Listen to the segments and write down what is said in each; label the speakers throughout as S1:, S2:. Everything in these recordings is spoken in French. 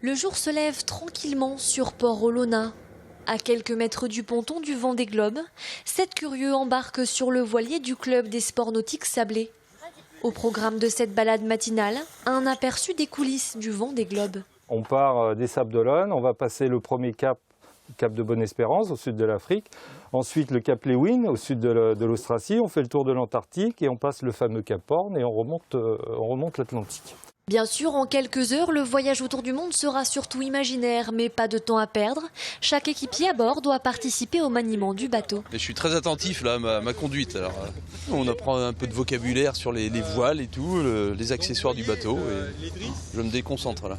S1: Le jour se lève tranquillement sur Port-Olona. À quelques mètres du ponton du Vendée Globe, 7 curieux embarquent sur le voilier du club des sports nautiques sablés. Au programme de cette balade matinale, un aperçu des coulisses du Vendée Globe.
S2: On part des Sables d'Olonne, on va passer le premier cap de Bonne-Espérance, au sud de l'Afrique. Ensuite, le cap Lewin, au sud de l'Australie. On fait le tour de l'Antarctique et on passe le fameux cap Horn et on remonte l'Atlantique.
S1: Bien sûr, en quelques heures, le voyage autour du monde sera surtout imaginaire, mais pas de temps à perdre. Chaque équipier à bord doit participer au maniement du bateau.
S3: Je suis très attentif là, à ma conduite. Alors, on apprend un peu de vocabulaire sur les voiles et tout, les accessoires du bateau. Et je me déconcentre là.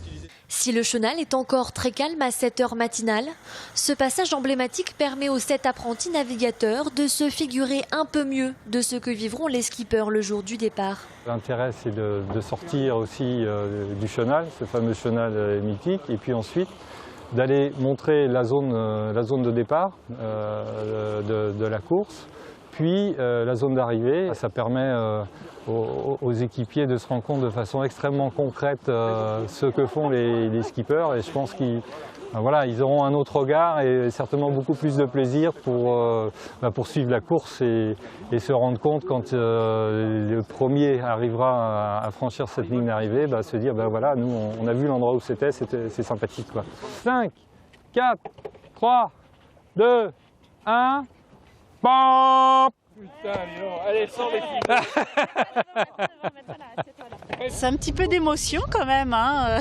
S1: Si le chenal est encore très calme à 7 heures matinales, ce passage emblématique permet aux 7 apprentis navigateurs de se figurer un peu mieux de ce que vivront les skippers le jour du départ.
S2: L'intérêt, c'est de sortir aussi du chenal, ce fameux chenal mythique, et puis ensuite d'aller montrer la zone de départ de la course, puis la zone d'arrivée. Ça permet aux équipiers de se rendre compte de façon extrêmement concrète ce que font les skippers, et je pense qu'ils auront un autre regard et certainement beaucoup plus de plaisir pour suivre la course et se rendre compte quand le premier arrivera à franchir cette ligne d'arrivée, se dire voilà, nous on a vu l'endroit où c'est sympathique, quoi. 5, 4, 3, 2, 1, bam!
S4: Putain, allez, sors les filles.
S5: C'est un petit peu d'émotion quand même, hein.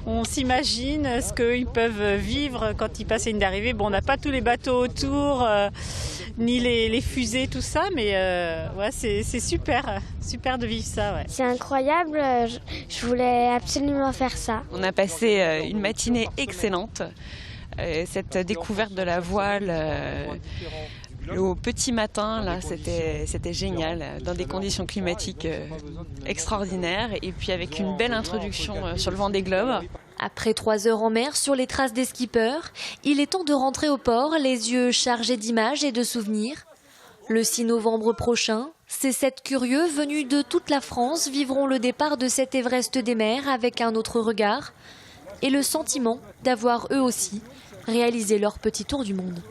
S5: On s'imagine ce qu'ils peuvent vivre quand ils passent une d'arrivée. Bon, on n'a pas tous les bateaux autour, ni les fusées, tout ça, mais ouais, c'est super de vivre ça. Ouais.
S6: C'est incroyable, je voulais absolument faire ça.
S7: On a passé une matinée excellente. Cette découverte de la voile au petit matin, là, c'était génial, dans des conditions climatiques extraordinaires et puis avec une belle introduction sur le Vendée Globe.
S1: Après 3 heures en mer sur les traces des skippers, il est temps de rentrer au port, les yeux chargés d'images et de souvenirs. Le 6 novembre prochain, ces 7 curieux venus de toute la France vivront le départ de cet Everest des mers avec un autre regard et le sentiment d'avoir eux aussi réalisé leur petit tour du monde.